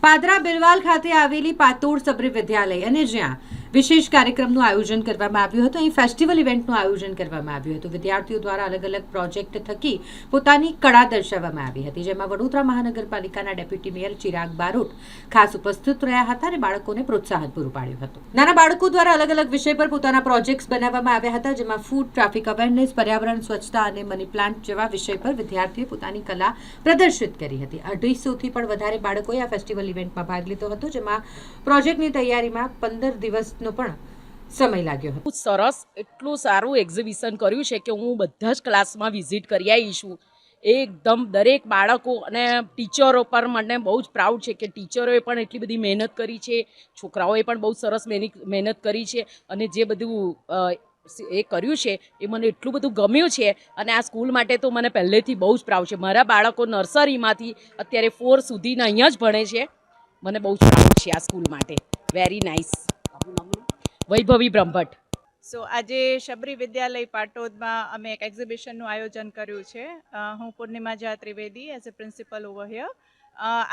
પાદરા બિલવાલ ખાતે આવેલી પાતોડ સબરી વિદ્યાલય અને જ્યાં વિશેષ કાર્યક્રમનું આયોજન કરવામાં આવ્યું હતું. અહીં ફેસ્ટિવલ ઇવેન્ટનું આયોજન કરવામાં આવ્યું હતું. વિદ્યાર્થીઓ દ્વારા અલગ અલગ પ્રોજેક્ટ થકી પોતાની કળા દર્શાવવામાં આવી હતી, જેમાં વડોદરા મહાનગરપાલિકાના ડેપ્યુટી મેયર ચિરાગ બારોટ ખાસ ઉપસ્થિત રહ્યા હતા અને બાળકોને પ્રોત્સાહન પૂરું પાડ્યું હતું. નાના બાળકો દ્વારા અલગ અલગ વિષય પર પોતાના પ્રોજેક્ટ્સ બનાવવામાં આવ્યા હતા, જેમાં ફૂડ, ટ્રાફિક અવેરનેસ, પર્યાવરણ, સ્વચ્છતા અને મની પ્લાન્ટ જેવા વિષય પર વિદ્યાર્થીઓએ પોતાની કલા પ્રદર્શિત કરી હતી. 250થી પણ વધારે બાળકોએ આ ફેસ્ટિવલ ઇવેન્ટમાં ભાગ લીધો હતો, જેમાં પ્રોજેક્ટની તૈયારીમાં 15 દિવસનો પણ સમય લાગ્યો હતો. સરસ, એટલું સારું એક્ઝિબિશન કર્યું છે કે હું બધા જ ક્લાસમાં વિઝિટ કરી આવી છું. એકદમ દરેક બાળકો અને ટીચરો પર મને બહુ જ પ્રાઉડ છે કે ટીચરોએ પણ એટલી બધી મહેનત કરી છે, છોકરાઓએ પણ બહુ સરસ મહેનત કરી છે અને જે બધું એ કર્યું છે એ મને એટલું બધું ગમ્યું છે. અને આ સ્કૂલ માટે તો મને પહેલેથી બહુ જ પ્રાઉડ છે. મારા બાળકો નર્સરીમાંથી અત્યારે 4 સુધીના અહીંયા જ ભણે છે. મને બહુ જ પ્રાઉડ છે આ સ્કૂલ માટે. Very nice. વૈભવી બ્રહ્મભટ્ટ. સો આજે શબરી વિદ્યાલય પાટોદમાં અમે એક એક્ઝિબિશનનું આયોજન કર્યું છે. હું Purnima Jha Trivedi as a principal over here.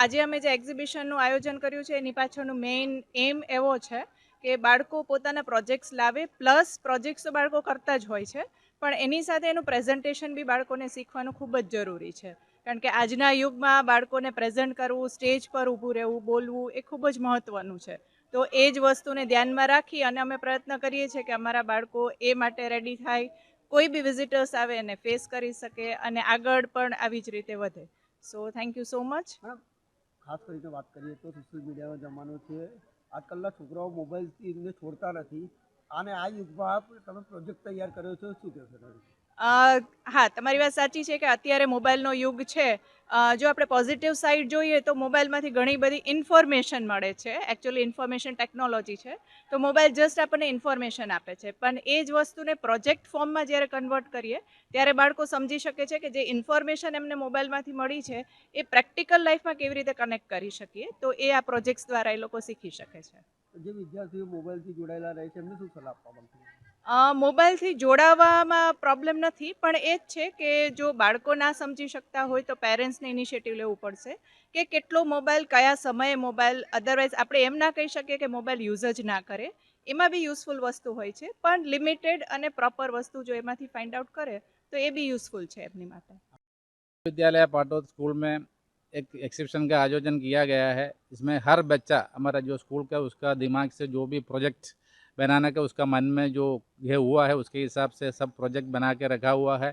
આજે અમે જે એક્ઝિબિશનનું આયોજન કર્યું છે એની પાછળનું મેઇન એમ એવો છે કે બાળકો પોતાના પ્રોજેક્ટ્સ લાવે, પ્લસ પ્રોજેક્ટ્સ તો બાળકો કરતા જ હોય છે, પણ એની સાથે એનું પ્રેઝન્ટેશન બી બાળકોને શીખવાનું ખૂબ જ જરૂરી છે. કારણ કે આજના યુગમાં બાળકોને પ્રેઝન્ટ કરવું, સ્ટેજ પર ઊભું રહેવું, બોલવું એ ખૂબ જ મહત્ત્વનું છે. તો એ જ વસ્તુને ધ્યાનમાં રાખી અને અમે પ્રયત્ન કરીએ છીએ કે અમારા બાળકો એ માટે રેડી થાય, કોઈ બી વિઝિટર્સ આવે એને ફેસ કરી શકે અને આગળ પણ આવી જ રીતે વધે. So thank you so much. ખાસ કરીને વાત કરીએ તો સોશિયલ મીડિયાનો જમાનો છે. આજકાલના છોકરાઓ મોબાઈલથી એમને છોડતા નથી અને આ યુગમાં તમે પ્રોજેક્ટ તૈયાર કર્યો છો, શું કહેશો તમે? હા, તમારી વાત સાચી છે કે અત્યારે મોબાઈલનો યુગ છે. જો આપણે પોઝિટિવ સાઈડ જોઈએ તો મોબાઈલમાંથી ઘણી બધી ઇન્ફોર્મેશન મળે છે. એકચ્યુઅલી ઇન્ફોર્મેશન ટેકનોલોજી છે, તો મોબાઈલ જસ્ટ આપણને ઇન્ફોર્મેશન આપે છે, પણ એ જ વસ્તુને પ્રોજેક્ટ ફોર્મમાં જ્યારે કન્વર્ટ કરીએ ત્યારે બાળકો સમજી શકે છે કે જે ઇન્ફોર્મેશન એમને મોબાઈલમાંથી મળી છે એ પ્રેક્ટિકલ લાઈફમાં કેવી રીતે કનેક્ટ કરી શકીએ. તો એ આ પ્રોજેક્ટ્સ દ્વારા એ લોકો શીખી શકે છે. જે વિદ્યાર્થીઓ મોબાઈલથી જોડાયેલા રહે છે એમને શું સલાહ આપવા માંગશો? મોબાઈલથી જોડાવામાં પ્રોબ્લેમ નથી, પણ એ જ છે કે જો બાળકો ના સમજી શકતા હોય તો પેરેન્ટ્સને ઇનિશિયેટિવ લેવું પડશે કે કેટલો મોબાઈલ, કયા સમયે મોબાઈલ. અધરવાઇઝ આપણે એમ ના કહી શકીએ કે મોબાઈલ યુઝ જ ના કરે, એમાં બી યુઝફુલ વસ્તુ હોય છે, પણ લિમિટેડ અને પ્રોપર વસ્તુ જો એમાંથી ફાઇન્ડ આઉટ કરે તો એ બી યુઝફુલ છે એમની માટે. विद्यालय पाटोद स्कूल में एक एग्जीबिशन का आयोजन किया गया है. इसमें हर बच्चा हमारा जो स्कूल का उसका दिमाग से जो भी प्रोजेक्ट बनाने का उसका मन में जो ये हुआ है उसके हिसाब से सब प्रोजेक्ट बना के रखा हुआ है.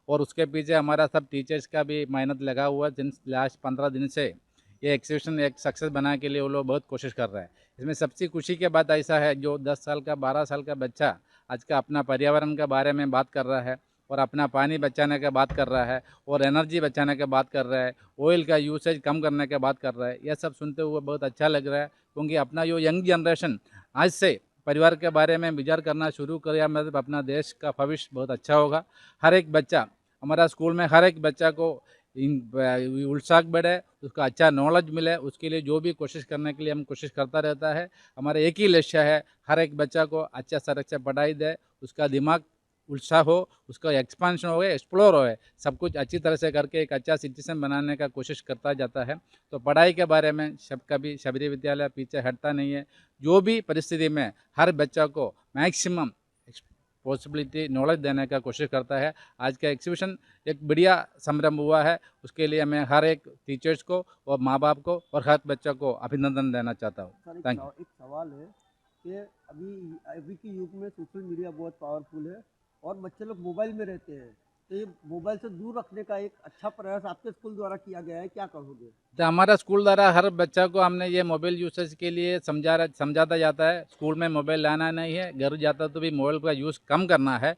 और उसके पीछे हमारा सब टीचर्स का भी मेहनत लगा हुआ है. जिन लास्ट 15 दिन से ये एग्जीबिशन एक सक्सेस बनाने के लिए वो लोग बहुत कोशिश कर रहे हैं. इसमें सबसे खुशी की बात ऐसा है जो 10 साल का 12 साल का बच्चा आज का अपना पर्यावरण के बारे में बात कर रहा है और अपना पानी बचाने की बात कर रहा है और एनर्जी बचाने की बात कर रहा है, ऑयल का यूसेज कम करने की बात कर रहा है. यह सब सुनते हुए बहुत अच्छा लग रहा है, क्योंकि अपना जो यंग जनरेशन आज से परिवार के बारे में विचार करना शुरू करे, मतलब अपना देश का भविष्य बहुत अच्छा होगा. हर एक बच्चा हमारा स्कूल में, हर एक बच्चा को उत्साह बढ़े, उसका अच्छा नॉलेज मिले, उसके लिए जो भी कोशिश करने के लिए हम कोशिश करता रहता है. हमारा एक ही लक्ष्य है, हर एक बच्चा को अच्छा से अच्छा पढ़ाई दे, उसका दिमाग उत्साह हो, उसका एक्सपांशन हो, एक्सप्लोर हो, सब कुछ अच्छी तरह से करके एक अच्छा सिटीजन बनाने का कोशिश करता जाता है. तो पढ़ाई के बारे में कभी शबरी विद्यालय पीछे हटता नहीं है. जो भी परिस्थिति में हर बच्चा को मैक्सिमम पॉसिबिलिटी नॉलेज देने का कोशिश करता है. आज का एग्जीबिशन एक बढ़िया संरंभ हुआ है, उसके लिए मैं हर एक टीचर्स को और माँ बाप को और हर बच्चा को अभिनंदन देना चाहता हूँ. Thank you. एक सवाल है कि अभी के युग में सोशल मीडिया बहुत पावरफुल है और बच्चे लोग मोबाइल में रहते हैं, तो ये मोबाइल से दूर रखने का एक अच्छा प्रयास आपके स्कूल द्वारा किया गया है, क्या कहोगे? तो हमारा स्कूल द्वारा हर बच्चा को हमने ये मोबाइल यूसेज के लिए समझाता जाता है. स्कूल में मोबाइल लाना नहीं है, घर जाता तो भी मोबाइल का यूज़ कम करना है.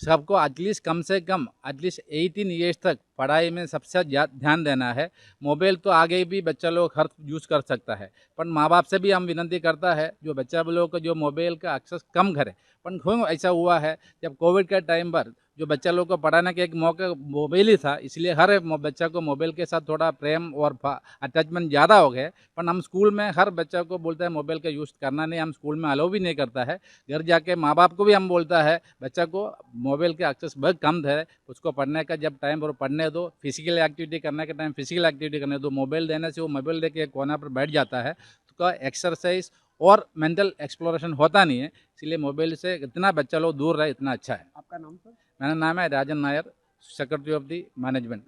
सबको एटलीस्ट कम से कम एटलीस्ट 18 ईयर्स तक पढ़ाई में सबसे ध्यान देना है. मोबाइल तो आगे भी बच्चा लोग हर यूज़ कर सकता है, पर माँ बाप से भी हम विनती करता है जो बच्चा लोग को जो मोबाइल का एक्सेस कम करे. पर क्यों ऐसा हुआ है, जब कोविड के टाइम पर जो बच्चा लोग को पढ़ाने के एक मौका मोबाइल ही था, इसलिए हर बच्चा को मोबाइल के साथ थोड़ा प्रेम और अटैचमेंट ज़्यादा हो गए. पर हम स्कूल में हर बच्चा को बोलते हैं मोबाइल का यूज़ करना नहीं, हम स्कूल में अलाउ भी नहीं करता है. घर जाके माँ बाप को भी हम बोलता है बच्चा को मोबाइल के एक्सेस बहुत कम है, उसको पढ़ने का जब टाइम और पढ़ने है तो फिजिकल एक्टिविटी करने के टाइम फिजिकल एक्टिविटी करने दो। मोबाइल देने से वो मोबाइल दे के कोना पर बैठ जाता है तो का एक्सरसाइज और मेंटल एक्सप्लोरेशन होता नहीं है, इसलिए मोबाइल से इतना बच्चा लोग दूर रहे इतना अच्छा है। आपका नाम सर? मेरा नाम है Rajan Nair, secretary of the management.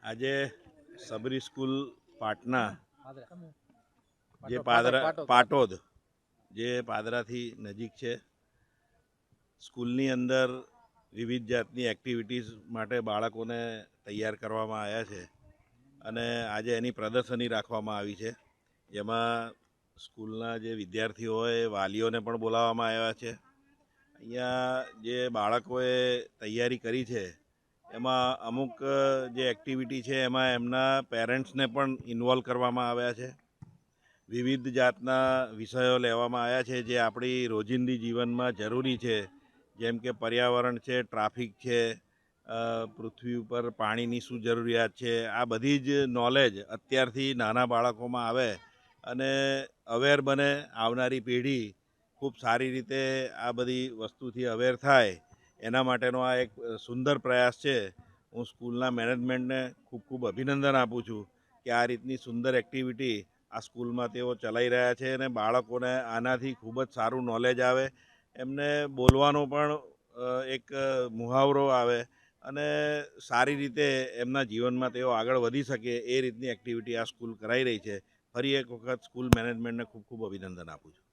આજે સબરી સ્કૂલ પાટના જે પાટોદ. પાટોદ જે પાદરાથી નજીક છે, સ્કૂલની અંદર વિવિધ જાતની એક્ટિવિટીઝ માટે બાળકોને તૈયાર કરવામાં આવ્યા છે અને આજે એની પ્રદર્શની રાખવામાં આવી છે, જેમાં સ્કૂલના જે વિદ્યાર્થીઓ હોય એ વાલીઓને પણ બોલાવવામાં આવ્યા છે। અહીંયા જે બાળકોએ તૈયારી કરી છે એમાં અમુક જે એક્ટિવિટી છે એમાં એમના પેરેન્ટ્સને પણ ઇન્વોલ્વ કરવામાં આવ્યા છે। વિવિધ જાતના વિષયો લેવામાં આવ્યા છે જે આપણી રોજિંદી જીવનમાં જરૂરી છે, જેમ કે પર્યાવરણ છે, ટ્રાફિક છે, પૃથ્વી ઉપર પાણીની શું જરૂરિયાત છે, આ બધી જ નોલેજ અત્યારથી નાના બાળકોમાં આવે અને અવેર બને। આવનારી પેઢી ખૂબ સારી રીતે આ બધી વસ્તુથી અવેર થાય એના માટેનો આ એક સુંદર પ્રયાસ છે। હું સ્કૂલના મેનેજમેન્ટને ખૂબ ખૂબ અભિનંદન આપું છું કે આ રીતની સુંદર એક્ટિવિટી આ સ્કૂલમાં તેઓ ચલાવી રહ્યા છે અને બાળકોને આનાથી ખૂબ જ સારું નોલેજ આવે, એમને બોલવાનો પણ એક મુહાવરો આવે અને સારી રીતે એમના જીવનમાં તેઓ આગળ વધી શકે એ રીતની એક્ટિવિટી આ સ્કૂલ કરાવી રહી છે। ફરી એક વખત સ્કૂલ મેનેજમેન્ટને ખૂબ ખૂબ અભિનંદન આપું છું।